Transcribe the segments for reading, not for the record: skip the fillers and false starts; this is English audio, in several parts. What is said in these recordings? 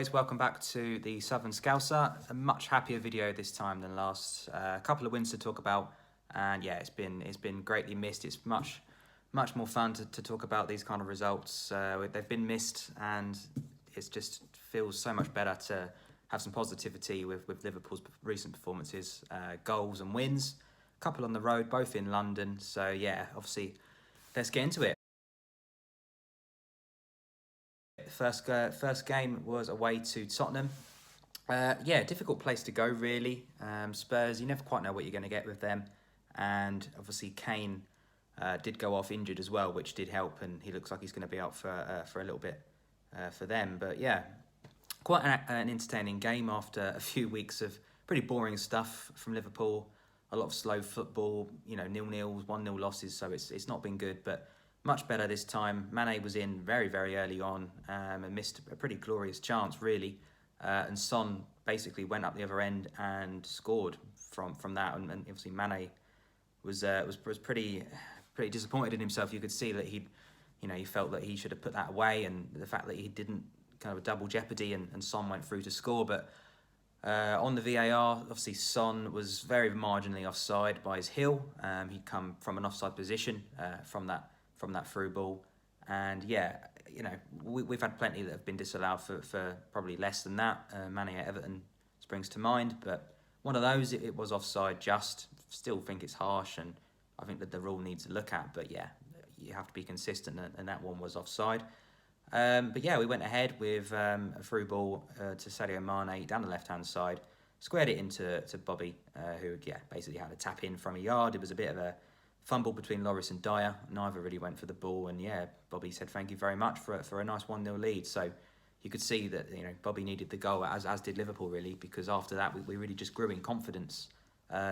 boys, welcome back to the Southern Scouser. A much happier video this time than last. A couple of wins to talk about, and yeah, it's been greatly missed. It's much more fun to talk about these kind of results. They've been missed, and it just feels so much better to have some positivity with Liverpool's recent performances, goals and wins. A couple on the road, both in London. So yeah, obviously, let's get into it. First game was away to Tottenham. Yeah, difficult place to go really. Spurs, you never quite know what you're going to get with them, and obviously Kane did go off injured as well, which did help, and he looks like he's going to be out for a little bit for them. But yeah, quite an entertaining game after a few weeks of pretty boring stuff from Liverpool. A lot of slow football, 0-0s, 1-0 losses, so it's not been good, but much better this time. Mane was in very, very early on and missed a pretty glorious chance, really. And Son basically went up the other end and scored from that. And obviously Mane was pretty disappointed in himself. You could see that he felt that he should have put that away, and the fact that he didn't, kind of a double jeopardy, and Son went through to score. But on the VAR, obviously Son was very marginally offside by his heel. He'd come from an offside position from that through ball, and yeah, we've had plenty that have been disallowed for probably less than that. Mane at Everton springs to mind, but one of those, it was offside. Just still think it's harsh, and I think that the rule needs to look at. But yeah, you have to be consistent, and that one was offside. But yeah, we went ahead with a through ball to Sadio Mane down the left-hand side, squared it into Bobby, who basically had a tap in from a yard. It was a bit of a fumble between Lloris and Dyer. Neither really went for the ball, and yeah, Bobby said thank you very much for a nice 1-0 lead. So you could see that Bobby needed the goal, as did Liverpool really, because after that we really just grew in confidence.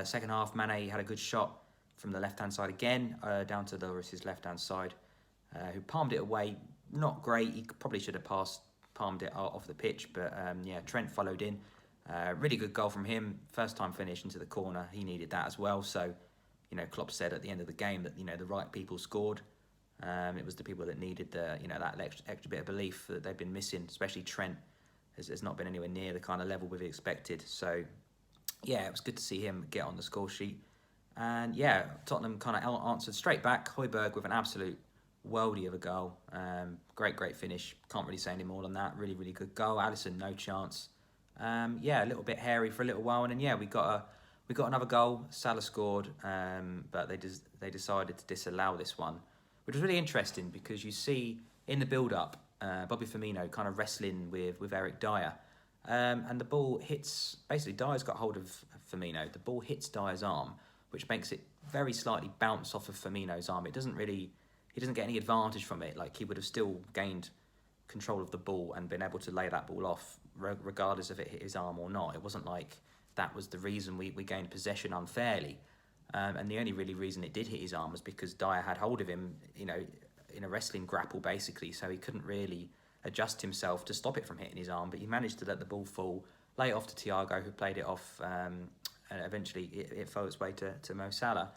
Second half, Mane had a good shot from the left-hand side again, down to Lloris's left-hand side, who palmed it away. Not great. He probably should have palmed it off the pitch, but yeah, Trent followed in. Really good goal from him. First time finish into the corner. He needed that as well. So, Klopp said at the end of the game that the right people scored. It was the people that needed that extra bit of belief that they've been missing. Especially Trent has not been anywhere near the kind of level we've expected. So, yeah, it was good to see him get on the score sheet. And yeah, Tottenham kind of answered straight back. Højbjerg with an absolute worldie of a goal. Great finish. Can't really say any more than that. Really, really good goal. Alisson, no chance. Yeah, a little bit hairy for a little while, and then yeah, we got another goal. Salah scored, but they decided to disallow this one, which was really interesting because you see in the build-up, Bobby Firmino kind of wrestling with Eric Dyer, and the ball hits. Basically, Dyer's got hold of Firmino. The ball hits Dyer's arm, which makes it very slightly bounce off of Firmino's arm. He doesn't get any advantage from it. Like, he would have still gained control of the ball and been able to lay that ball off, regardless if it hit his arm or not. It wasn't like that was the reason we gained possession unfairly. And the only really reason it did hit his arm was because Dyer had hold of him, in a wrestling grapple, basically. So he couldn't really adjust himself to stop it from hitting his arm. But he managed to let the ball fall, lay it off to Thiago, who played it off, and eventually it fell its way to Mo Salah.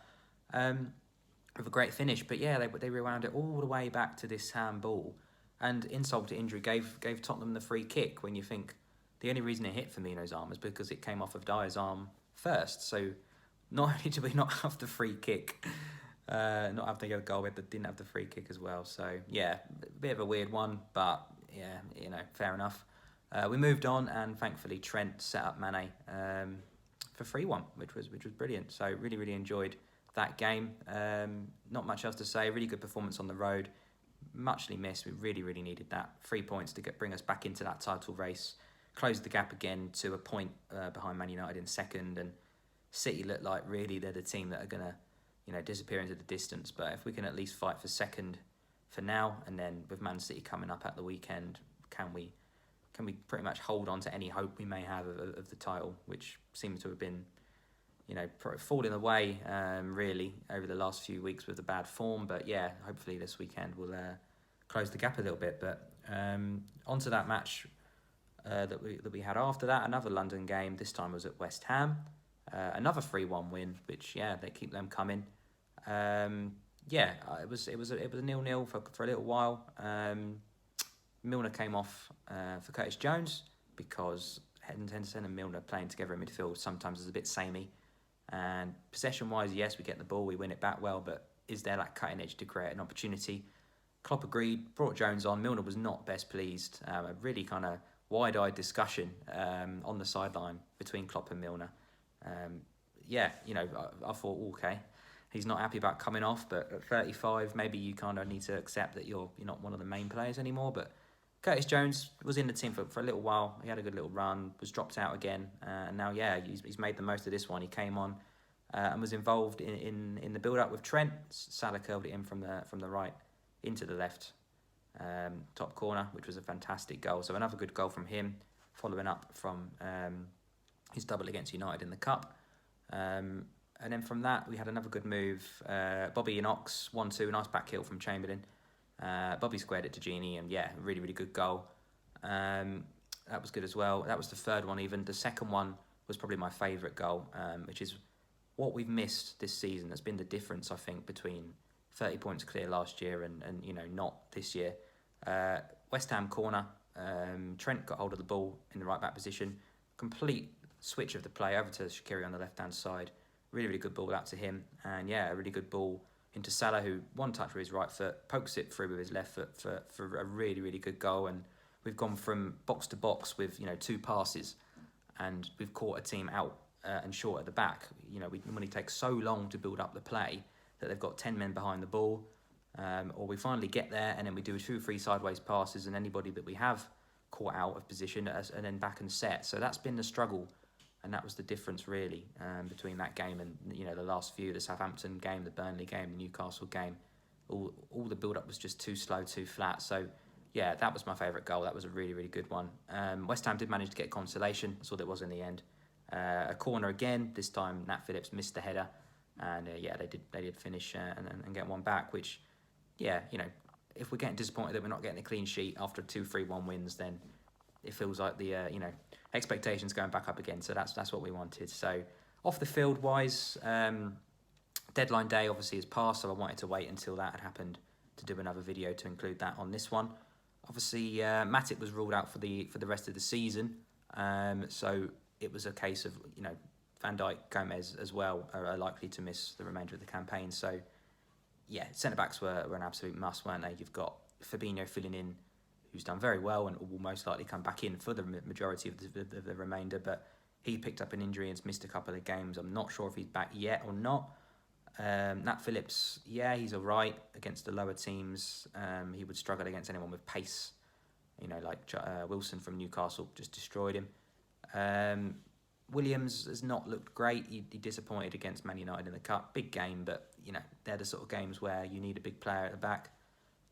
With a great finish, but yeah, they rewound it all the way back to this handball, and insult to injury gave Tottenham the free kick, when you think the only reason it hit Firmino's arm is because it came off of Dyer's arm first. So not only did we not have the free kick, not have to get a goal with, but didn't have the free kick as well. So yeah, a bit of a weird one, but yeah, fair enough. We moved on, and thankfully Trent set up Mane for 3-1, which was brilliant. So really enjoyed that game. Not much else to say. Really good performance on the road. Muchly missed. We really needed that. 3 points to bring us back into that title race. Closed the gap again to a point behind Man United in second, and City look like really they're the team that are gonna, disappear into the distance. But if we can at least fight for second for now, and then with Man City coming up at the weekend, can we pretty much hold on to any hope we may have of the title, which seems to have been falling away really over the last few weeks with the bad form. But yeah, hopefully this weekend will close the gap a little bit. But onto that match that we had after that, another London game. This time was at West Ham, another 3-1 win, which they keep them coming. It was a 0-0 for a little while. Milner came off for Curtis Jones, because Henderson and Milner playing together in midfield sometimes is a bit samey. And possession-wise, yes, we get the ball, we win it back well, but is there that cutting edge to create an opportunity? Klopp agreed, brought Jones on. Milner was not best pleased. A really kind of wide-eyed discussion on the sideline between Klopp and Milner. I thought, okay, he's not happy about coming off, but at 35, maybe you kind of need to accept that you're not one of the main players anymore. But Curtis Jones was in the team for a little while. He had a good little run, was dropped out again, and now, he's made the most of this one. He came on and was involved in the build-up with Trent. Salah curled it in from the right into the left top corner, which was a fantastic goal. So another good goal from him, following up from his double against United in the Cup. And then from that, we had another good move. Bobby and Ox, 1-2, nice back heel from Chamberlain. Bobby squared it to Genie, and really, really good goal. That was good as well. That was the third one even. The second one was probably my favourite goal, which is what we've missed this season. That's been the difference, I think, between 30 points clear last year and not this year. West Ham corner. Trent got hold of the ball in the right back position. Complete switch of the play over to Shaqiri on the left-hand side. Really, really good ball out to him. And a really good ball into Salah, who one touch with his right foot, pokes it through with his left foot for a really, really good goal. And we've gone from box to box with, two passes, and we've caught a team out and short at the back. We normally take so long to build up the play that they've got 10 men behind the ball, or we finally get there and then we do 2 or 3 sideways passes, and anybody that we have caught out of position and then back and set. So that's been the struggle, and that was the difference really between that game and the last few, the Southampton game, the Burnley game, the Newcastle game. All the build-up was just too slow, too flat. So that was my favourite goal. That was a really, really good one. West Ham did manage to get consolation. That's all there was in the end. A corner again. This time Nat Phillips missed the header, and they did finish and get one back. Which, if we're getting disappointed that we're not getting a clean sheet after 2-3-1 wins, then it feels like the expectations going back up again. So that's what we wanted. So off the field wise, deadline day obviously has passed, so I wanted to wait until that had happened to do another video to include that on this one. Obviously, Matip was ruled out for the rest of the season, so it was a case of Van Dijk, Gomez as well are likely to miss the remainder of the campaign. So centre backs were an absolute must, weren't they? You've got Fabinho filling in, who's done very well and will most likely come back in for the majority of the remainder, but he picked up an injury and has missed a couple of games. I'm not sure if he's back yet or not. Nat Phillips, he's all right against the lower teams. He would struggle against anyone with pace, like Wilson from Newcastle just destroyed him. Williams has not looked great. He disappointed against Man United in the Cup. Big game, but they're the sort of games where you need a big player at the back.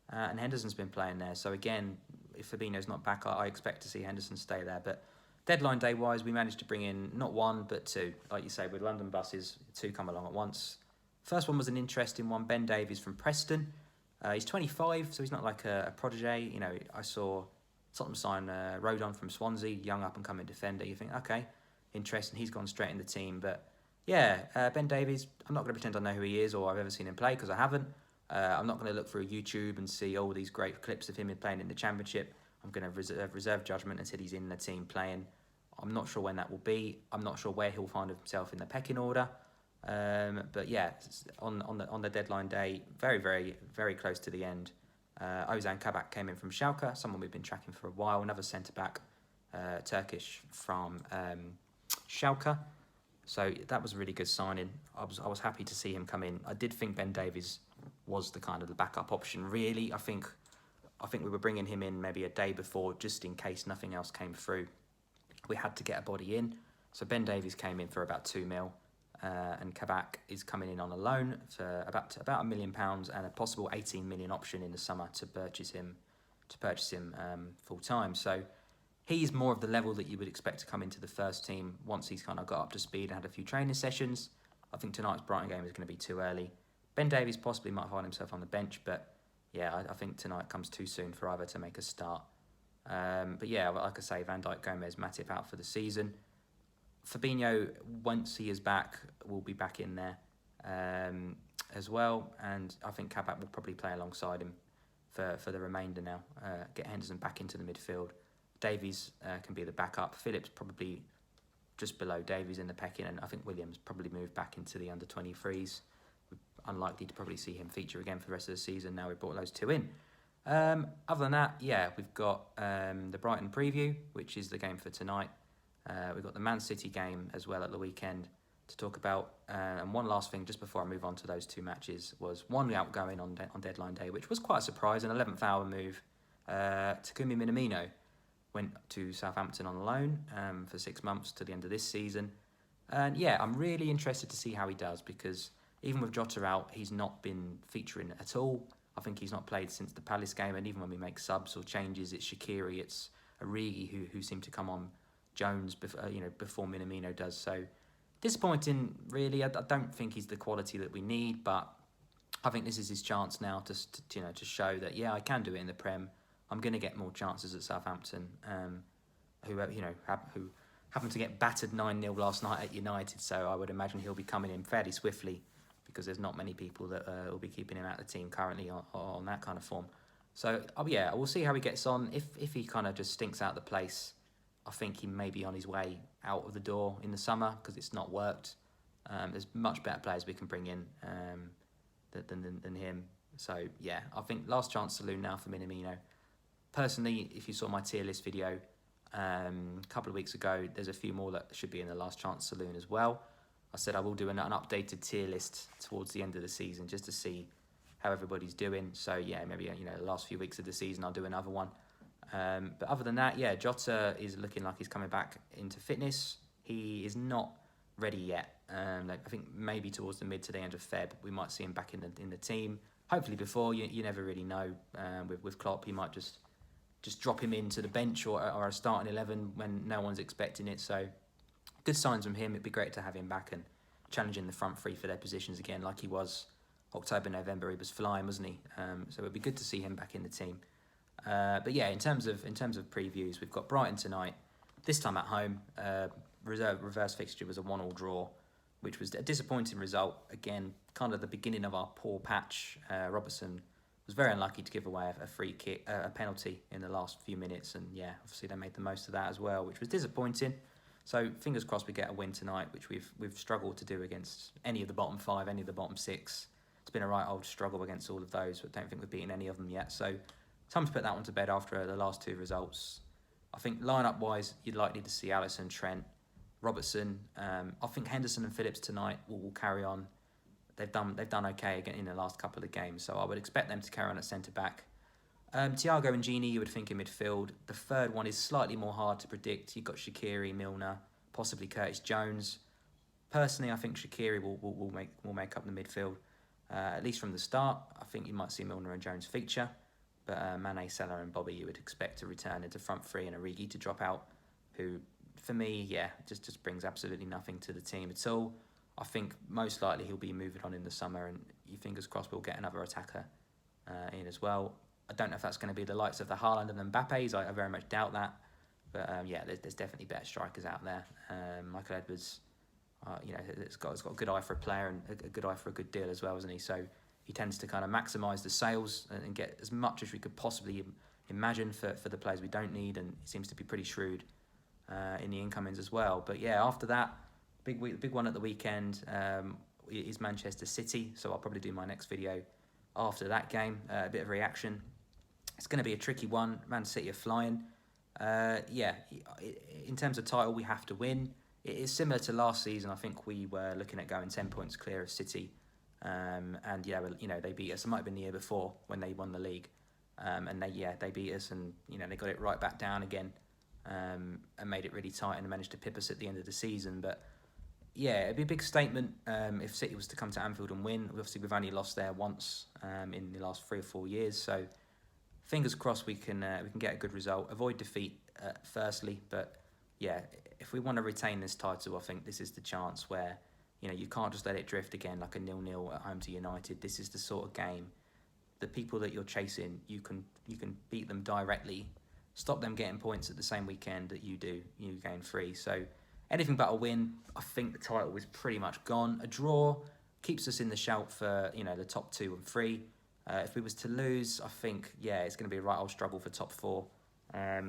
And Henderson's been playing there. So again, if Fabinho's not back, I expect to see Henderson stay there. But deadline day wise, we managed to bring in not 1 but 2. Like you say, with London buses, 2 come along at once. First one was an interesting one. Ben Davies from Preston. He's 25, so he's not like a protege. I saw Tottenham sign Rodon from Swansea, young up and coming defender. You think, okay, interesting. He's gone straight in the team. But Ben Davies, I'm not going to pretend I know who he is or I've ever seen him play, because I haven't. I'm not going to look through YouTube and see all these great clips of him playing in the Championship. I'm going to reserve judgment until he's in the team playing. I'm not sure when that will be. I'm not sure where he'll find himself in the pecking order. But on the deadline day, very, very, very close to the end, Ozan Kabak came in from Schalke, someone we've been tracking for a while, another centre-back, Turkish from Schalke. So that was a really good signing. I was happy to see him come in. I did think Ben Davies was the backup option, really. I think we were bringing him in maybe a day before, just in case nothing else came through. We had to get a body in. So Ben Davies came in for about 2 mil. And Kabak is coming in on a loan for about £1 million and a possible 18 million option in the summer to purchase him full time. So he's more of the level that you would expect to come into the first team once he's kind of got up to speed and had a few training sessions. I think tonight's Brighton game is going to be too early. Ben Davies possibly might find himself on the bench, but I think tonight comes too soon for either to make a start. But like I say, Van Dijk, Gomez, Matip out for the season. Fabinho, once he is back, will be back in there as well, and I think Kabak will probably play alongside him for the remainder now. Get Henderson back into the midfield Davies can be the backup. Phillips probably just below Davies in the pecking, and I think Williams probably moved back into the under-23s. Unlikely to probably see him feature again for the rest of the season. Now we've brought those two in. Other than that, yeah, we've got the Brighton preview, which is the game for tonight. We've got the Man City game as well at the weekend to talk about. And one last thing, just before I move on to those two matches, was one outgoing on deadline day, which was quite a surprise, an 11th hour move. Takumi Minamino went to Southampton on loan for 6 months to the end of this season. And yeah, I'm really interested to see how he does, because even with Jota out, he's not been featuring at all. I think he's not played since the Palace game, and even when we make subs or changes, it's Shaqiri, it's Origi who seem to come on, Jones before Minamino does. So disappointing, really. I don't think he's the quality that we need, but I think this is his chance now to show that, yeah, I can do it in the Prem. I'm going to get more chances at Southampton, who happened to get battered 9-0 last night at United. So I would imagine he'll be coming in fairly swiftly, because there's not many people that will be keeping him out of the team currently on that kind of form. So yeah, we'll see how he gets on. If he kind of just stinks out the place, I think he may be on his way out of the door in the summer, because it's not worked. There's much better players we can bring in than him. So yeah, I think last chance saloon now for Minamino. Personally, if you saw my tier list video a couple of weeks ago, there's a few more that should be in the last chance saloon as well. I said I will do an updated tier list towards the end of the season, just to see how everybody's doing. So yeah, maybe the last few weeks of the season I'll do another one. But other than that, yeah, Jota is looking like he's coming back into fitness. He is not ready yet. I think maybe towards the mid to the end of Feb we might see him back in the team. Hopefully before. You never really know. With Klopp, he might just drop him into the bench or a starting 11 when no one's expecting it. So good signs from him. It'd be great to have him back and challenging the front three for their positions again, like he was October, November. He was flying, wasn't he? So it'd be good to see him back in the team. But yeah, in terms of previews, we've got Brighton tonight. This time at home. Reverse fixture was a 1-1 draw, which was a disappointing result. Again, kind of the beginning of our poor patch. Robertson was very unlucky to give away a free kick, a penalty in the last few minutes, and yeah, obviously they made the most of that as well, which was disappointing. So fingers crossed we get a win tonight, which we've struggled to do against any of the bottom 5, any of the bottom 6. It's been a right old struggle against all of those, but don't think we've beaten any of them yet. So time to put that one to bed after the last 2 results. I think lineup wise, you're likely to see Alisson, Trent, Robertson. I think Henderson and Phillips tonight will carry on. They've done okay again in the last couple of games, so I would expect them to carry on at centre back. Thiago and Gini, you would think in midfield. The third one is slightly more hard to predict. You've got Shaqiri, Milner, possibly Curtis Jones. Personally, I think Shaqiri will make up the midfield, at least from the start. I think you might see Milner and Jones feature, but Mane, Salah and Bobby you would expect to return into front three, and Origi to drop out, who for me, yeah, just brings absolutely nothing to the team at all. I think most likely he'll be moving on in the summer, and fingers crossed we'll get another attacker in as well. I don't know if that's going to be the likes of the Haaland and Mbappe's. I very much doubt that. But yeah, there's definitely better strikers out there. Michael Edwards, has got a good eye for a player and a good eye for a good deal as well, isn't he? So he tends to kind of maximise the sales and get as much as we could possibly imagine for the players we don't need, and he seems to be pretty shrewd in the incomings as well. But yeah, after that, big one at the weekend is Manchester City. So I'll probably do my next video after that game, a bit of reaction. It's going to be a tricky one. Man City are flying. Yeah, in terms of title, we have to win. It is similar to last season. I think we were looking at going 10 points clear of City. And yeah, they beat us. It might have been the year before when they won the league. And they beat us, and they got it right back down again, and made it really tight and managed to pip us at the end of the season. But yeah, it'd be a big statement if City was to come to Anfield and win. Obviously, we've only lost there once in the last 3 or 4 years. So fingers crossed we can get a good result, avoid defeat firstly. But yeah, if we want to retain this title, I think this is the chance where you can't just let it drift again like a 0-0 at home to United. This is the sort of game, the people that you're chasing, you can beat them directly, stop them getting points at the same weekend that you do. You gain 3. So anything but a win. I think the title is pretty much gone. A draw keeps us in the shout for the top 2 and 3. If we was to lose, I think it's going to be a right old struggle for top 4.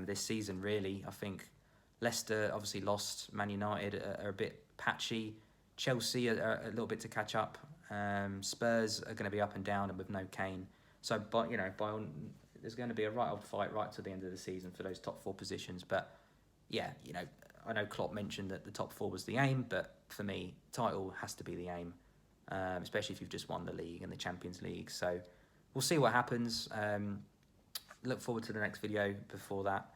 this season, really. I think Leicester obviously lost. Man United are a bit patchy. Chelsea are a little bit to catch up. Spurs are going to be up and down and with no Kane. So, but there's going to be a right old fight right to the end of the season for those top 4 positions. But yeah, I know Klopp mentioned that the top 4 was the aim, but for me, title has to be the aim, especially if you've just won the league and the Champions League. So we'll see what happens. Look forward to the next video before that,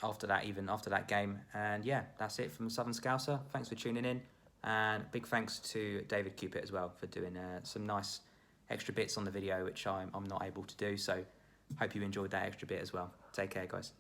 after that game. And yeah, that's it from Southern Scouser. Thanks for tuning in, and big thanks to David Cupid as well for doing some nice extra bits on the video, which I'm not able to do. So hope you enjoyed that extra bit as well. Take care, guys.